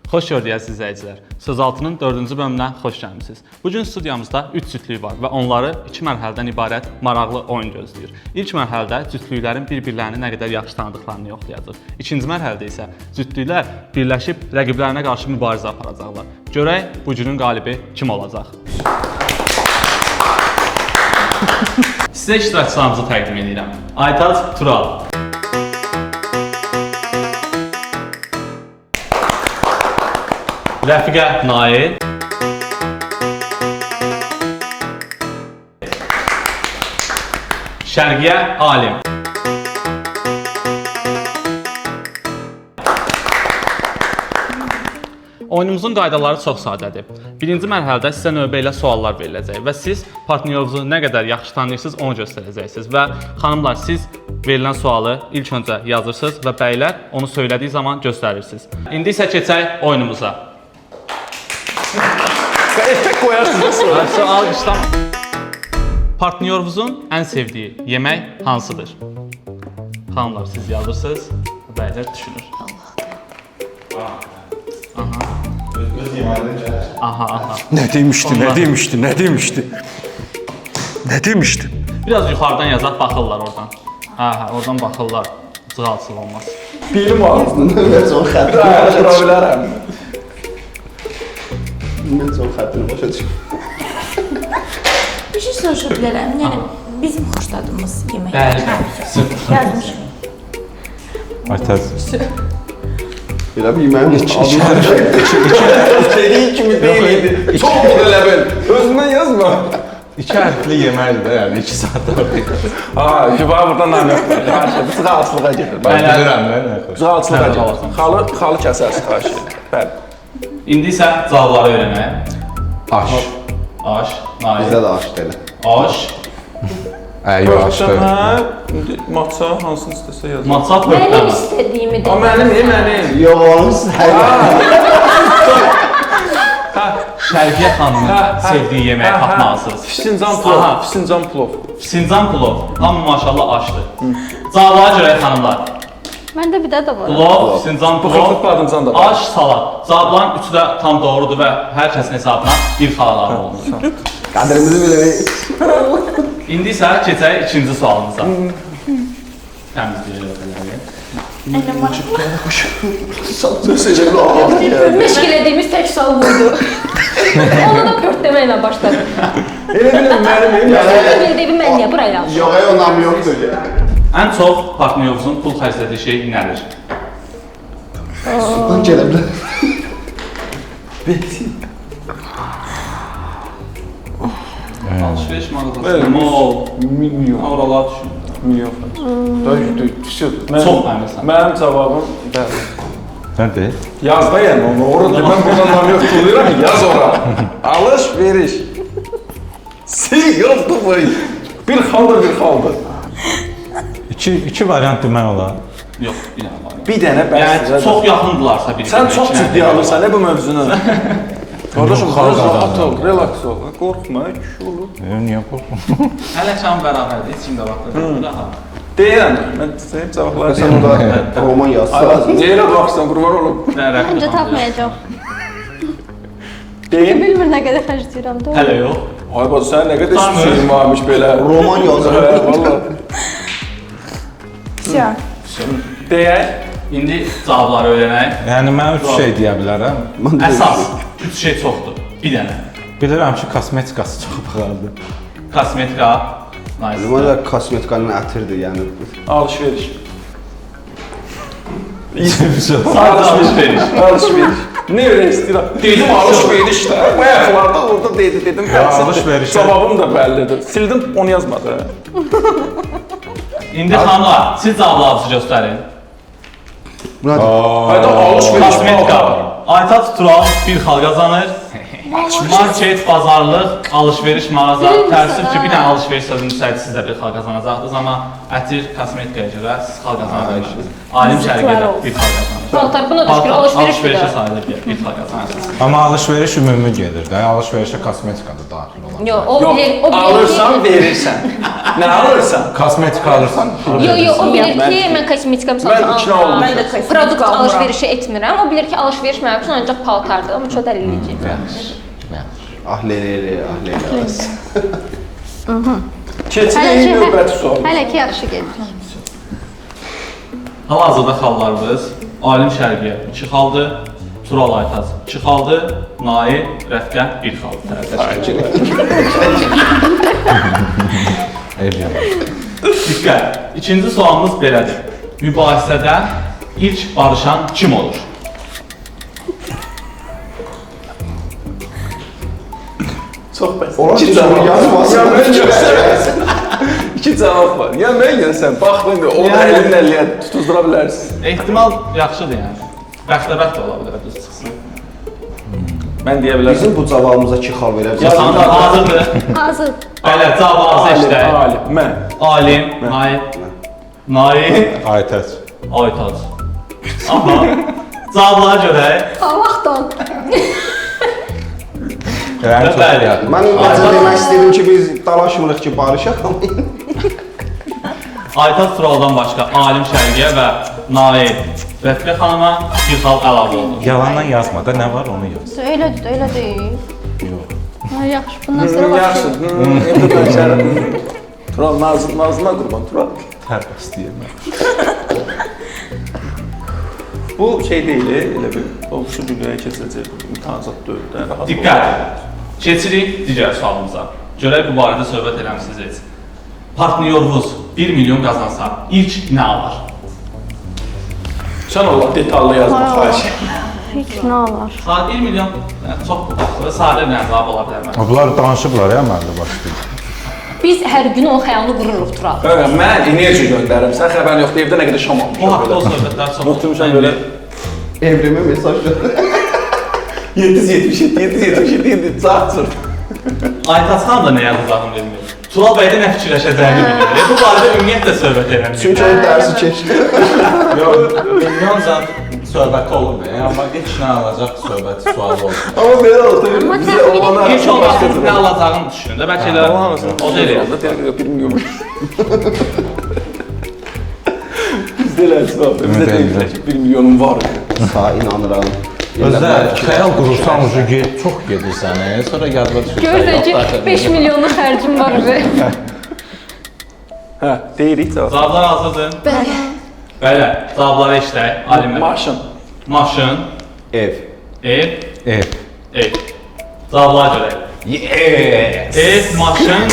Xoş gördük əziz izləyicilər. Sözaltının 4-cü bölümünə xoş gəlmisiniz. Bugün studiyamızda 3 cütlük var və onları 2 mərhələdən ibarət maraqlı oyun gözləyir. İlk mərhələdə cütlüklərin bir-birlərini nə qədər yaxşı tanıdıqlarını yoxlayacaq. İkinci mərhələdə isə cütlüklər birləşib rəqiblərinə qarşı mübarizə aparacaqlar. Görək bu günün qalibi kim olacaq? Sizə iştirakçılarımızı təqdim edirəm. Aytac Tural, Rəfiqə Nail, Şərqiyə Alim, oyunumuzun qaydaları çox sadədir. Birinci mərhələdə sizə növbə ilə suallar veriləcək və siz partnyorunuzu nə qədər yaxşı tanıyırsınız onu göstərəcəksiniz və xanımlar siz verilən sualı ilk öncə yazırsınız və bəylər onu söylədiyi zaman göstərirsiniz. İndi isə keçək oyunumuza. Effekt koyarsınız sonra. Alqışlama. Partnyorunuzun ən sevdiyi yemək hansıdır? Xanımlar siz yazırsınız, bəylər düşünür. Aha. Ne demişti? Biraz yuxarıdan yazaq, baxırlar oradan. Oradan baxırlar. Cığalçılıq olmaz. Bilim ağzında. Mən çox xəttini Başa bilərəm. Mən çox xəttini başa düşürəm. Bir şey soruşa bilərəm. Yəni bizim xoşladığımız yemək. Bəli. Yazmışam. Aytac. Elə bir yeməyin Dediği kimi değildi. Çok level. Özünden yazma. 2 hərfli yeməkdir də, yəni 2 saat orada. Ha, ki bana buradan nam yok. Zığalçılığa gedir. Mən bilirəm də nə xoş. Zığalçılığa gedir. Xalı kəsərsin, xahiş edir. Bəli. İndi isə cavabları öyrənək. Aş. Aş, Nail. bizdə də aşdı elə. Aş, Yox, aşdı. Matça hansını istəsə yazın. maçat Mənim bölümləmə. istədiyimi O də. mənim. Yox, onun səhər. Şərqiyə xanımın sevdiyi yeməyi tapmalısınız. Fincan plov. Aha. Fincan plov. Sincan plov. Hamı maşallah aşdı. Cavablara görə xanımlar. Məndə bir də də var. Plov, Sincan Bu plov, xalqlarımızdan da var. aş, salat. Cavabların üçü də tam doğrudur və hər kəsin hesabına bir xalaları olunur. Qədrimizi bilərik. İndi isə keçək ikinci sualımıza. Təmizləyək ötələri. Ələm var. Sözəcək ağır. Məşq elədiyimiz tək sual buydu. Onu da pört deməklə başladım. Elə bilin mənim. Sonra bildiyimi mən niyə buraya yazdım? Yox, o nam yoxdur. Ən çox partnyorunusun pul xərclədiyi şey nədir? Sudan gələ bilər. Alışveriş mağazası, Evet. mall, Milyon. oralar düşün. Milyon. Düşür. Çox məmnunsan. Mənim cavabım bəli. Nədir? Yaz da yəni onu. Orada mən buradan nam yox tutuyorum. Yaz ora. Alışveriş. Sigıldı bu. Bir xaldır. 2 variant demək olar. Yox, bir dənə var. Bir dənə Yəni bəs. çox yaxındılarsa bir-birinə. Sən çox ciddi alırsan nə bu mövzunu? Qardaşım, xalq rahat adamı. ol, relax ol. Qorxma, kişi olur. Niyə qorxum? Hələ can bərabərdir, heç kim də vaxtı rahat. Deyirəm, mən səhib cavablar Sən orada roman yazsan. Neyə baxsan, qurban olum. Məncə tapmayacaq. Deyim. Bilmir nə qədər xərcləyirəm də. Hələ yox. Ay bacı, sən nə qədər Tanrı. şeyin varmış belə. Roman yazır. Valla. Siyah. Deyək. İndi cavabları öyrənək. Yəni mən 3 şey deyə bilərəm. Əsas 3 şey çoxdur. Bir dənə. Bilirəm ki, kosmetikası çox bahalıdır. Kosmetika, nice. Deməli kosmetikanın ətirdir, yəni. Alışveriş. Sadəcə alışveriş. Alışveriş. Ne öyle istəyirəm? Dedim alışveriş də. Bu ayaqlarda orada dedim. alışveriş. Cavabım da bəllidir. Sildim, onu yazmadı. İndi xanımlar, siz cavablarınızı göstərin. Hayda alışveriş. Kosmetika. Aytac Tural bir xal qazanır. Market, bazarlıq, alışveriş, mağaza. Təəssüf ki, bir dənə alışveriş sözünü saydı, siz də bir xal qazanacaqdınız, amma ətir, kosmetikaya görə siz xal qazanırsınız. Alim şərqə də bir xal qazanırsınız. Paltar buna da şükür alış-verişdir. Alış-verişə sayılır ki, bir xal qazanırsınız. Amma alış-veriş ümumi gedir də. Alış-verişə kosmetika da daxil olur. Yox, o Yox, bilir, alırsan, verirsən. Nə alırsan? Kosmetika alırsan, Yox, o bilir ki, mən kosmetika Mən məsələn içinə olmuşam. mən də produkt alış-verişi etmirəm. O bilir ki, alış-veriş mənim üçün ancaq paltardır, amma çox dəlil edici. Ah lelele, ah lelele. Keçirik növbəti sual. Hələ ki yaxşı gedir. Hal-hazırda xallarımız Alim Şərqiyə 2 xaldır, Tural Aytaz 2 xaldır, Nail, Rəfqə 1 xaldır. Diqqət, ikinci sualımız belədir. Mübahisədə ilk barışan kim olur? Çox bəs. Ola İki ki, cavab yazmasın. Ya mən görsəm. İki cavab var. Ya mən gəlsəm, baxdın da onu əlinin əlliyə tutuzdura bilərsin. Ehtimal yaxşıdır yəni. Bəxtəbəxt də ola bilər, düz çıxsın. Mən deyə bilərəm. Bizim bu cavabımıza 2 xal verə bilərsiniz. Yazanda hazırdır. Hazır. Bəli, cavabınızı eşidək. Alim, mən. Alim, Nail, Aytəc. Aytaz. Amma cavablara görə Allahdan. Yəni çox Bəli. yaxın. Mən ümumiyyətlə demək istəyirəm ki, biz dalaşmırıq ki, barışaq. Aytaz Turaldan başqa Alim Şərqiyə və Nail Rəfqə xanıma bir xal əlavə oldu. Yalandan yazma da, nə var onu yaz. Elədir, elə deyil. Yox. Ha, yaxşı, bundan sonra Yaxşı. başlayalım. İndi mən şərəm. Tural, Nazlıma qurban, Tural. Tərbəs deyirəm. Bu şey deyil, elə bir o şu dünyaya keçəcək imtahanzat dövrdə rahat. Diqqət! Keçirik digər sualımıza. Görək bu barədə söhbət eləmisiniz. Partnyorunuz 1 milyon qazansa ilk nə alar? Sən Allah detallı yazma, xahiş. Heç nə olar. Saat 1 milyon çox sadə bir cavab ola bilər mən. Bunlar danışıblar ya məndə başlayıb. Biz hər gün o xəyalını qururuq Tural. Mən enerji göndərirəm, sən xəbərin yoxdur, evdə nə qədər şam almışam. Bu haqda o söhbətlər çox Oturmuşam belə. Evrimi mesaj ver. 777 saat sır. Aytaz xanım da nə yazacağını bilmir. Tural bəy də nə fikirləşəcəyini bilmir. Bu barədə ümumiyyətlə söhbət eləmir. Çünki onun dərsi keçdi. Yox, milyonca söhbəti olur be. Amma heç nə alacaq söhbəti sualı olsun. Amma belə oldu. Bizə olana İlk olmasın nə alacağını düşünün də. Bəlkə elə o da elə. Da deyək 1 milyon. Bizdə eləsin abi. Bizdə deyirlər ki 1 milyonum var. Sağ inanıram. Özdə xəyal qurursan ucu çox gedirsən, sonra yazıla düşürsən. Görürsən ki 5 milyonluq xərcim var. Hə, deyirik cavab. Cavablar hazırdır. Bəli. Bəli, cavabları eşidək. Alim bəy. Maşın. Maşın, Ev. ev, Ev. ev. Cavablara görə. Yes. Ev, maşın,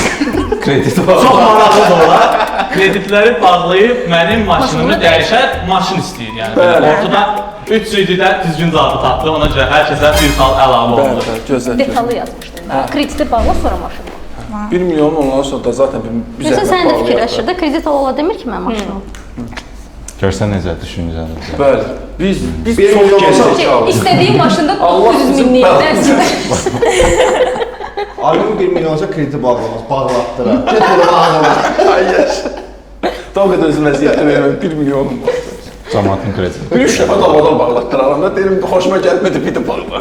Kredit var. çox maraqlıdır olar. Kreditləri bağlayıb mənim maşınımı dəyişər, maşın istəyir yəni. Bəli. Ortada 3 CD-də düzgün cavabı tapdı, ona görə hər kəsə bir xal əlavə olundu. Bəli, gözəl. Detallı yazmışdım da. Krediti bağla sonra maşın. 1 milyon ondan sonra da zaten bir Yoxsa sən də bağlayaq. fikirləşir də, kredit ala demir ki, mən maşın alım. Görsən necə düşüncəlidir. Bəli. Biz 1 çox milyon gəzirik Şey, abi. istədiyi maşında Allah 900 bizim minlik bəlanı dərsində. Alimin 1 milyonca krediti bağlamaz, bağlatdırar. Get onu bağlamaz. Ay yaş. Daha qədər özüm əziyyətlə verməm 1 milyonum var. Cəmaatın krediti. Bir üç dəfə davadan bağlatdıraram da deyirəm xoşuma gəlmədi bir də bağla.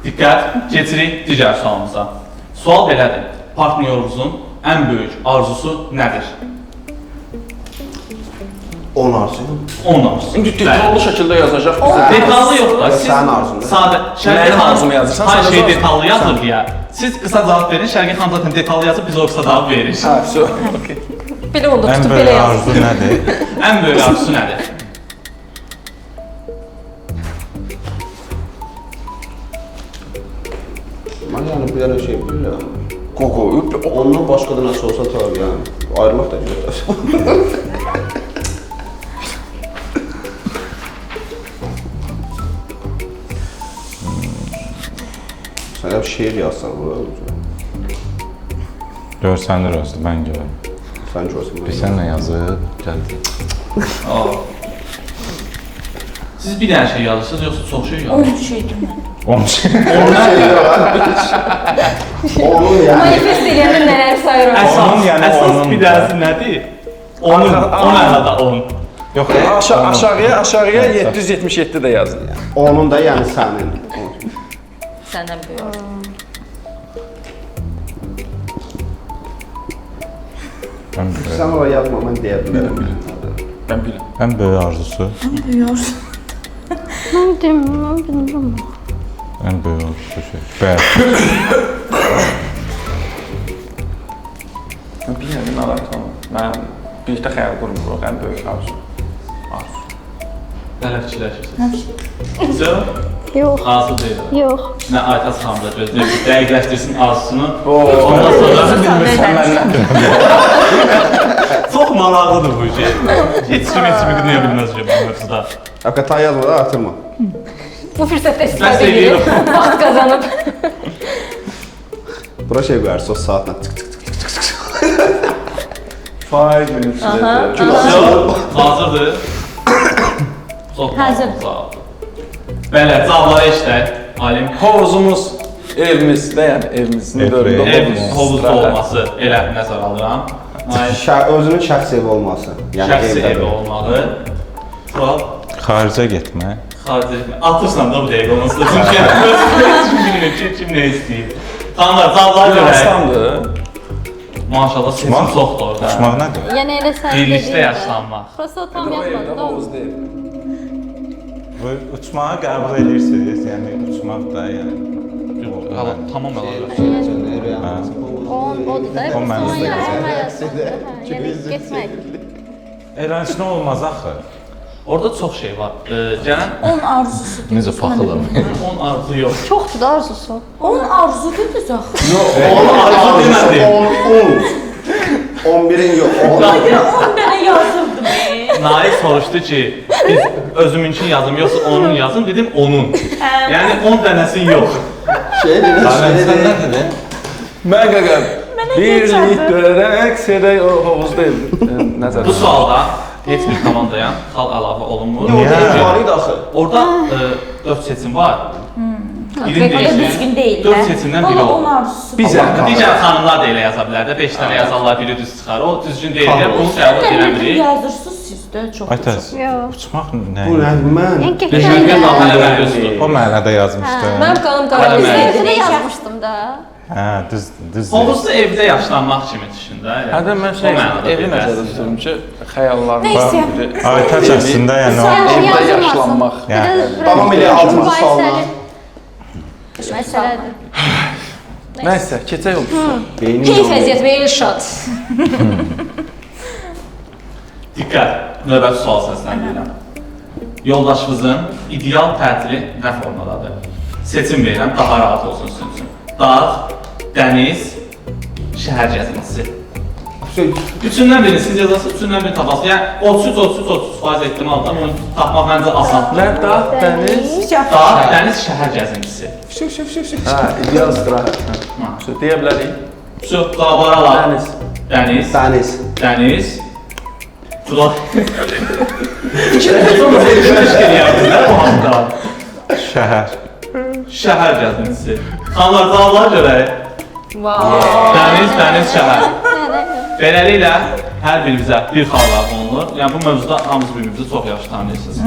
Diqqət, keçirik digər sualımıza. Sual belədir. Partnyorunuzun ən böyük arzusu nədir? 10 arzu. 10 arzusu. İndi detallı şəkildə yazacaq bizə. Detallı yox da, siz Sənin arzundur. sadə Mənim arzumu yazırsan, Hər sən şey də detallı yazır deyə. Siz qısa cavab verin, Şərqi xanım zaten detallı yazıb biz o qısa cavab veririk. Hə, so, okey. Belə oldu, Ən tutub böyük belə arzu yazdı. nədir? Ən böyük arzusu nədir? Mən yəni bir dənə şey bilirəm. Qoqo, Ondan başqa da nəsə olsa tabii yəni. Ayrılmaq da gözəl. Sən hep şeir yazsan bura. Görsənir özü, mən görürüm. Sən görsən. Bir sənlə yazıb, gəldi. Siz bir dənə şey yazırsınız, yoxsa çox şey yazırsınız? şeydir mən. Onun yani. Manifest edəndə nələr sayırıq? Onun yəni Əsas onun bir dərsi nədir? Onun, o mənada onun. Yox, Aşağıya 777 də yazın. Onun da yəni sənin. Səndən böyük. Sən ora yazma, mən deyə bilərəm. Ben bilirəm. Ən böyük arzusu. Mən bilmirəm. Ən böyük arzusu şey. Bəli. Ben bilirəm, narahat olma. Mən birlikdə xəyal qurmuruq, ən böyük arzu. Nələr fikirləşirsiniz? Yox, Yox, arzu deyil. yox. Nə Aytaç xanım da gözləyir ki, dəqiqləşdirsin arzusunu. Ondan sonra Bilmirsən məndən. çox maraqlıdır bu şey. Heç kim dinləyə bilməz ki, bu mövzuda. Hakikaten yazma da artırma. Bu fürsətdə Mən istifadə seviyorum. edib vaxt qazanıb. Bura şey qoyar, sos saatla tık tık tık. Faiz münasibətləri. Yox, hazırdır. Çox Hazır. sağ ol. Bəli, cavabları eşitək. Alim. Hovuzumuz evimizdə, yəni evimizin Ev- dördündə Ev hovuzlu olması elə nəzər alıram. Özünün şəxsi evi olması. Yəni Şəxsi evdə evi də. olmalı. Tural, Xaricə getmək. xarici etmə. Atırsan da bu dəqiqə onsuz da. Çünki bilmiyorum kim nə istəyir. Xanlar, cavablara görə. Yunanistandır. Maşallah sesim çoxdur orada. Uçmaq nədir? Yəni elə sən Birlikdə yaşlanmaq. Prosta tam yazmadın da. Hovuz deyil. Bu uçmağı qəbul edirsiniz, yəni uçmaq da yəni. Yox, tamam əlaqə. Odur da. O mənada Yəni getmək. Eləncə olmaz axı. Orada çox şey var. Gələn Onun arzusu. Necə paxılır? 10 arzu yox. Çoxdur da arzusu. Onun arzusudur zax. Arzu demədim. 11'in yok. 10 dənə yazırdım. Nail soruşdu ki, biz özümünkini yazım yoxsa onun yazım, dedim onun. Yəni 10 dənəsi yox. Şey dedi, Sən nədir? Mən qaqam. Birlikdə rəqs edək o hovuz deyil. Nəzər. Bu sualda heç bir komandaya xal əlavə olunmur. var idi axı. Orada 4 seçim var. Birini Belə deyirsən, düzgün deyil. 4 seçimdən biri Onun olur. arzusu. Bizə. Digər xanımlar da elə yaza bilər də, 5 dənə yazarlar, biri düz çıxar. O düzgün deyil, bunu qəbul Nə eləmirik. yazırsınız siz də çox. Aytaç, Yox. uçmaq nə? Bu nə? Mən. Yəni Beşəngə getmək. lafı əvvəl gözlür. O mənada yazmışdı. Mənim qanım Qara qara mənim. bizdə. Bizdə yazmışdım da. Hə, düz. Hovuzda evdə yaşlanmaq kimi düşün də. yəni. Hədə mən O mənada evi deyil, nəzərdə bəs. tuturum ki, xəyallarım Neyse. biri. Aytaç əslində yəni o Evdə yaşlanmaq. Tamam elə altıncı sualına. Məsələdir. Nəysə, keçək olsun. Beynim Keyf yok. əziyyət və Elşad. Diqqət, növbəti sual səsləndirirəm. Yoldaşınızın ideal tətili nə formadadır? Seçim verirəm, daha rahat olsun sizin üçün. Dağ, dəniz, şəhər gəzintisi. Üçündən birini siz yazasınız, üçündən birini tapasınız. Yəni 33% ehtimalda bunu tapmaq məncə asandır. Nə dağ, dəniz? Dağ, dəniz, şəhər gəzintisi. Hə, ideal istirahət. Deyə bilərik. Şu cavabları alaq. Dəniz. Dəniz, Dəniz. dəniz. Tulaq. Sonra seçmiş gəliyərdilər bu haqda. şəhər. Şəhər gəzintisi. Xanlar cavabları görək. Dəniz, dəniz, şəhər. Beləliklə, hər birimizə bir xal olunur. Yəni bu mövzuda hamımız bir-birimizi çox yaxşı tanıyırsınız.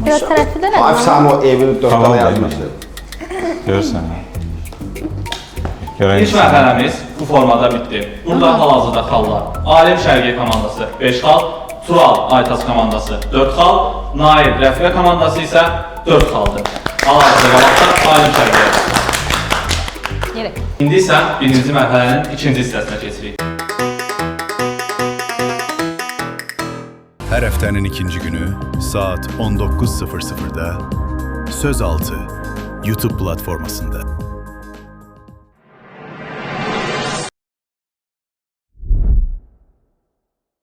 Biraz tərəfdə də Hafif sen o evin dört Tamam, tane benim. yazmışsın. Görürsən. İlk Görək. mərhələmiz bu formada bitdi. Burada hal-hazırda xallar. Alim Şərqi komandası 5 xal, Tural Aytaç komandası 4 xal, Nail Rəfiqə komandası isə 4 xaldır. Hal-hazırda qabaqda Alim Şərqi. Yerək. İndi isə birinci mərhələnin ikinci hissəsinə keçirik. Her haftanın ikinci günü saat 19.00'da Sözaltı YouTube platformasında.